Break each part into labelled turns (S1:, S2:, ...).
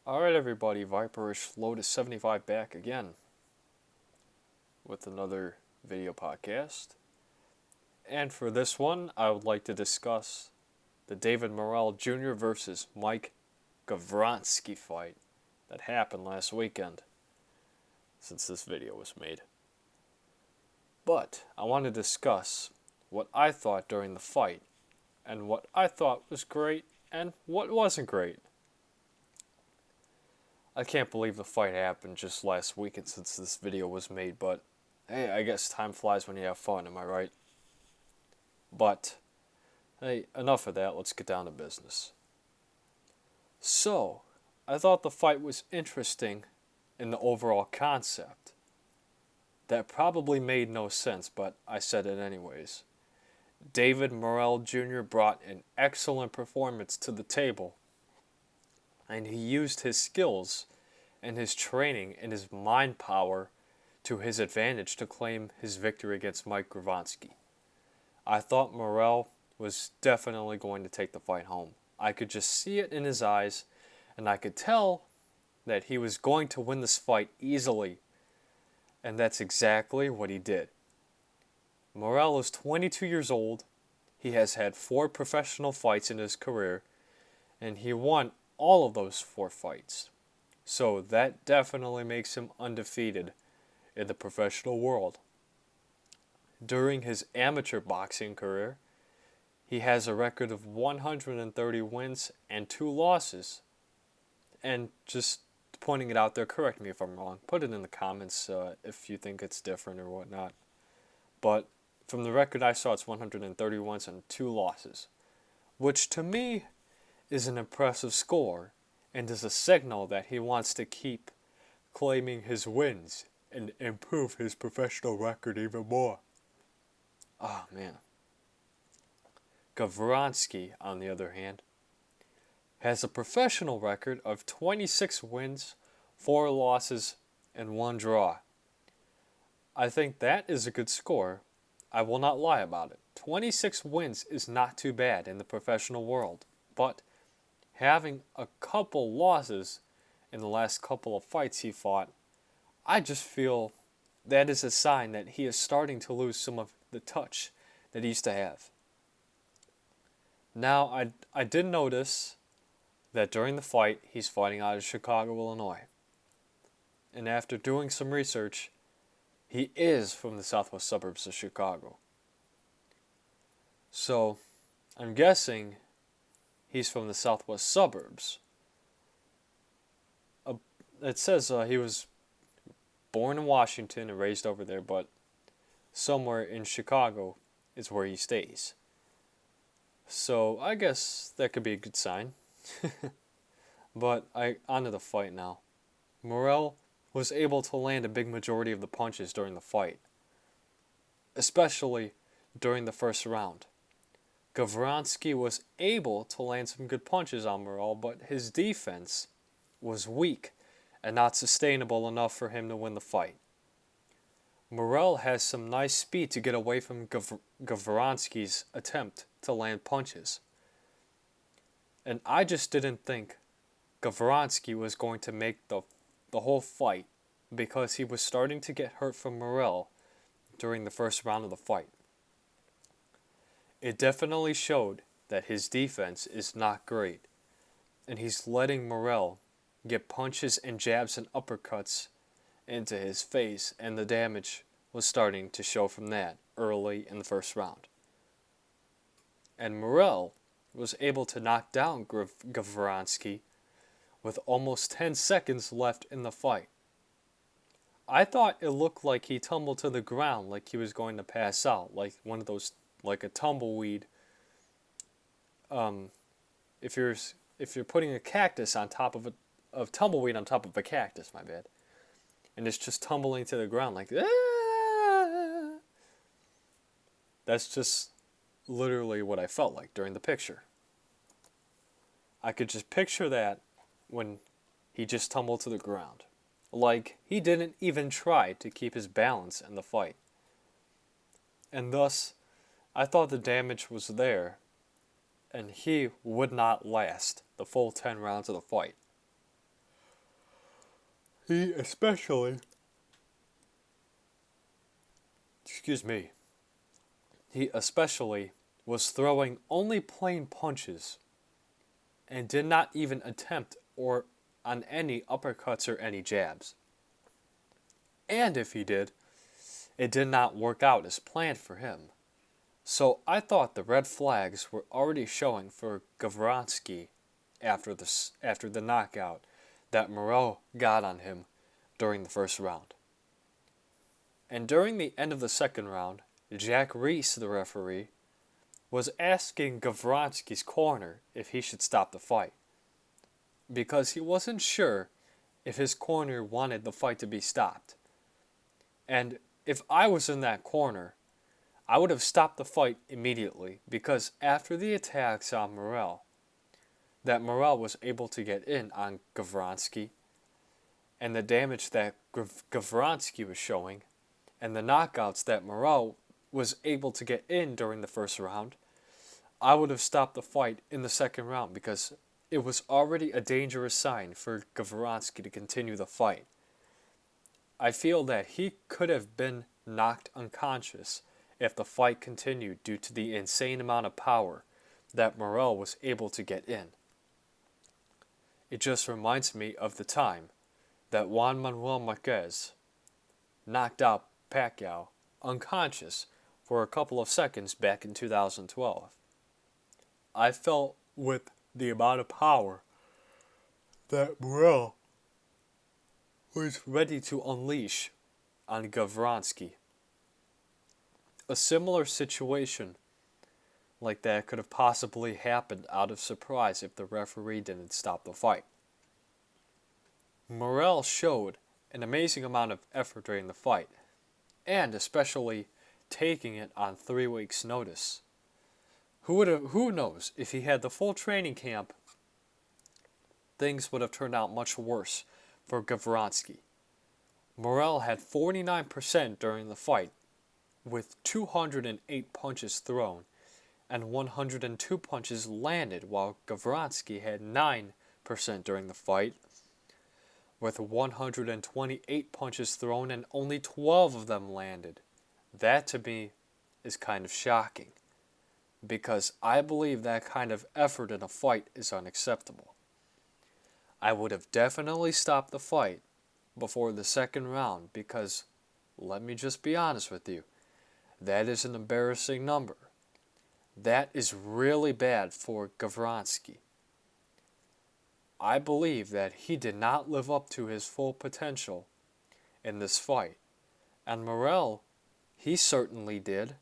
S1: Alright everybody, Viperish Lotus 75 back again with another video podcast. And for this one, I would like to discuss the David Morrell Jr. versus Mike Gavronski fight that happened last weekend, since this video was made. But I want to discuss what I thought during the fight, and what I thought was great and what wasn't great. I can't believe the fight happened just last weekend since this video was made, but hey, I guess time flies when you have fun, am I right? But, hey, enough of that, let's get down to business. So, I thought the fight was interesting in the overall concept. That probably made no sense, but I said it anyways. David Morrell Jr. brought an excellent performance to the table, and he used his skills and his training and his mind power to his advantage to claim his victory against Mike Gavronski. I thought Morrell was definitely going to take the fight home. I could just see it in his eyes, and I could tell that he was going to win this fight easily, and that's exactly what he did. Morrell is 22 years old. He has had 4 professional fights in his career, and he won all of those 4 fights. So that definitely makes him undefeated in the professional world. During his amateur boxing career, he has a record of 130 wins and 2 losses. And just pointing it out there, correct me if I'm wrong. Put it in the comments if you think it's different or whatnot. But from the record I saw, it's 130 wins and 2 losses, which to me is an impressive score and is a signal that he wants to keep claiming his wins and improve his professional record even more. Oh man. Gavronski, on the other hand, has a professional record of 26 wins, 4 losses, and 1 draw. I think that is a good score. I will not lie about it. 26 wins is not too bad in the professional world, but having a couple losses in the last couple of fights he fought, I just feel that is a sign that he is starting to lose some of the touch that he used to have. Now, I did notice that during the fight, he's fighting out of Chicago, Illinois. And after doing some research, he is from the southwest suburbs of Chicago. So, I'm guessing he's from the southwest suburbs. It says he was born in Washington and raised over there, but somewhere in Chicago is where he stays. So I guess that could be a good sign. But on to the fight now. Morrell was able to land a big majority of the punches during the fight, especially during the first round. Gavronski was able to land some good punches on Morrell, but his defense was weak and not sustainable enough for him to win the fight. Morrell has some nice speed to get away from Gavronski's attempt to land punches. And I just didn't think Gavronski was going to make the whole fight because he was starting to get hurt from Morrell during the first round of the fight. It definitely showed that his defense is not great, and he's letting Morrell get punches and jabs and uppercuts into his face, and the damage was starting to show from that early in the first round. And Morrell was able to knock down Gavronski with almost 10 seconds left in the fight. I thought it looked like he tumbled to the ground like he was going to pass out, like one of those, like a tumbleweed. If you're putting a cactus on top of tumbleweed on top of a cactus, my bad, and it's just tumbling to the ground like ah! That's just literally what I felt like during the picture. I could just picture that when he just tumbled to the ground. Like he didn't even try to keep his balance in the fight. And thus, I thought the damage was there, and he would not last the full 10 rounds of the fight. He especially, excuse me, he especially was throwing only plain punches and did not even attempt or on any uppercuts or any jabs. And if he did, it did not work out as planned for him. So I thought the red flags were already showing for Gavronski after the knockout that Morrell got on him during the first round. And during the end of the second round, Jack Reese, the referee, was asking Gavronski's corner if he should stop the fight, because he wasn't sure if his corner wanted the fight to be stopped. And if I was in that corner, I would have stopped the fight immediately, because after the attacks on Morrell, that Morrell was able to get in on Gavronski, and the damage that Gavronski was showing, and the knockouts that Morrell was able to get in during the first round, I would have stopped the fight in the second round, because it was already a dangerous sign for Gavronski to continue the fight. I feel that he could have been knocked unconscious if the fight continued due to the insane amount of power that Morrell was able to get in. It just reminds me of the time that Juan Manuel Marquez knocked out Pacquiao unconscious for a couple of seconds back in 2012. I felt with the amount of power that Morrell was ready to unleash on Gavronski. A similar situation like that could have possibly happened out of surprise if the referee didn't stop the fight. Morrell showed an amazing amount of effort during the fight, and especially taking it on 3 weeks' notice. Who knows, if he had the full training camp, things would have turned out much worse for Gavronski. Morrell had 49% during the fight, with 208 punches thrown and 102 punches landed, while Gavronski had 9% during the fight, with 128 punches thrown and only 12 of them landed. That to me is kind of shocking, because I believe that kind of effort in a fight is unacceptable. I would have definitely stopped the fight before the second round, because, let me just be honest with you, that is an embarrassing number. That is really bad for Gavronski. I believe that he did not live up to his full potential in this fight, and Morrell, he certainly did,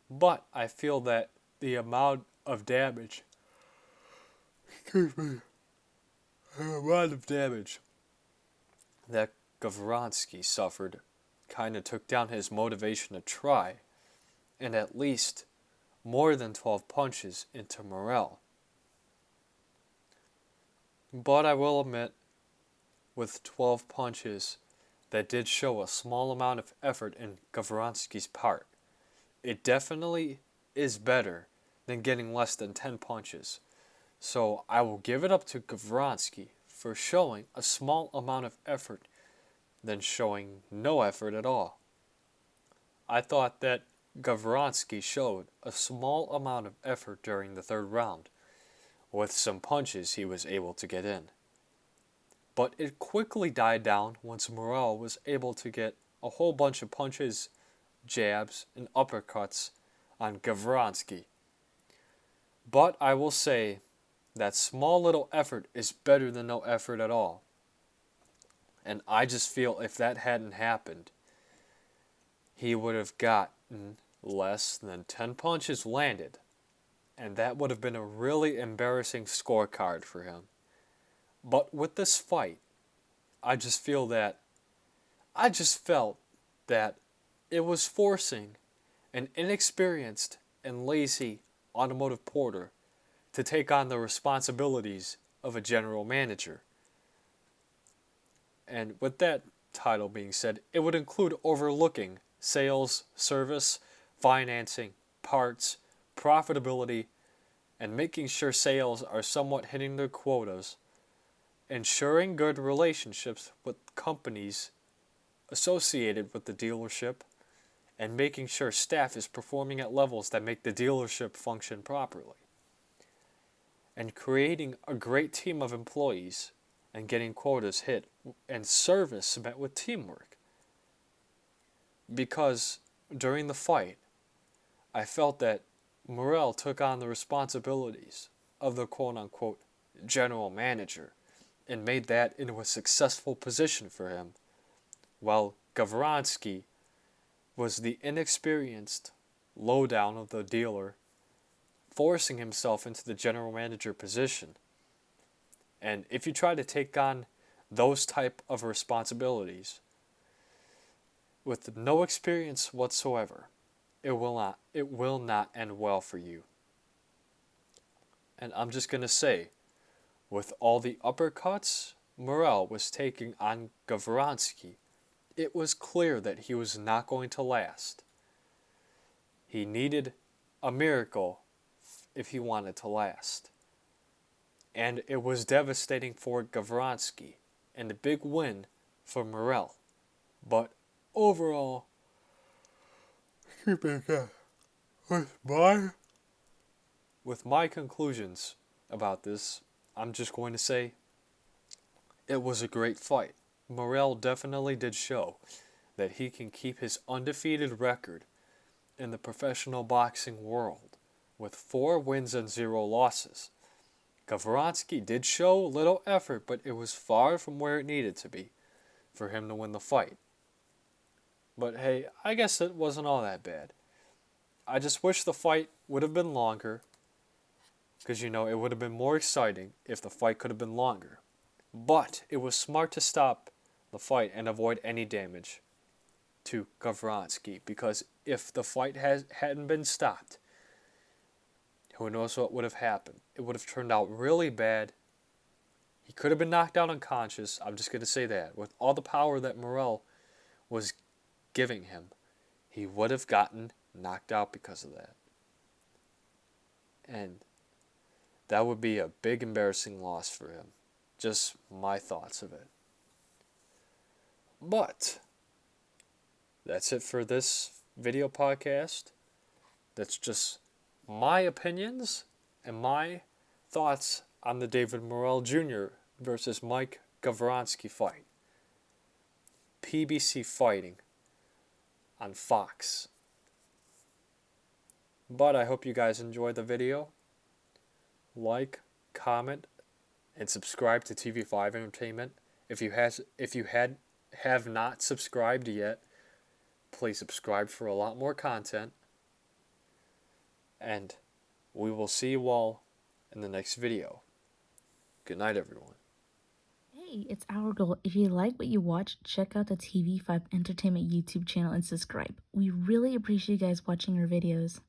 S1: but I feel that the amount of damage, the amount of damage that Gavronski suffered kind of took down his motivation to try, and at least more than 12 punches into Morrell. But I will admit, with 12 punches, that did show a small amount of effort in Gavronski's part. It definitely is better than getting less than 10 punches. So I will give it up to Gavronski for showing a small amount of effort than showing no effort at all. I thought that Gavronski showed a small amount of effort during the third round, with some punches he was able to get in. But it quickly died down once Morrell was able to get a whole bunch of punches, jabs, and uppercuts on Gavronski. But I will say that small little effort is better than no effort at all. And I just feel if that hadn't happened, he would have gotten less than 10 punches landed. And that would have been a really embarrassing scorecard for him. But with this fight, I just felt that it was forcing an inexperienced and lazy automotive porter to take on the responsibilities of a general manager. And with that title being said, it would include overlooking sales, service, financing, parts, profitability, and making sure sales are somewhat hitting their quotas, ensuring good relationships with companies associated with the dealership, and making sure staff is performing at levels that make the dealership function properly, and creating a great team of employees and getting quotas hit and service met with teamwork. Because during the fight, I felt that Morrell took on the responsibilities of the quote-unquote general manager and made that into a successful position for him, while Gavronski was the inexperienced lowdown of the dealer, forcing himself into the general manager position. And if you try to take on those type of responsibilities with no experience whatsoever, it will not end well for you. And I'm just going to say, with all the uppercuts Morrell was taking on Gavronski, it was clear that he was not going to last. He needed a miracle if he wanted to last. And it was devastating for Gavronski and a big win for Morrell. But overall, with my conclusions about this, I'm just going to say it was a great fight. Morrell definitely did show that he can keep his undefeated record in the professional boxing world with 4 wins and 0 losses. Gavronski did show little effort, but it was far from where it needed to be for him to win the fight. But hey, I guess it wasn't all that bad. I just wish the fight would have been longer, because it would have been more exciting if the fight could have been longer. But it was smart to stop the fight and avoid any damage to Gavronski, because if the fight hadn't been stopped, who knows what would have happened. It would have turned out really bad. He could have been knocked out unconscious. I'm just going to say that. With all the power that Morrell was giving him, he would have gotten knocked out because of that. And that would be a big embarrassing loss for him. Just my thoughts of it. But that's it for this video podcast. That's just my opinions and my thoughts on the David Morrell Jr. versus Mike Gavronski fight. PBC Fighting on Fox. But I hope you guys enjoyed the video. Like, comment, and subscribe to TV5 Entertainment. If you have not subscribed yet, please subscribe for a lot more content. And we will see you all in the next video. Good night, everyone.
S2: Hey, it's our goal. If you like what you watch, check out the TV5 Entertainment YouTube channel and subscribe. We really appreciate you guys watching our videos.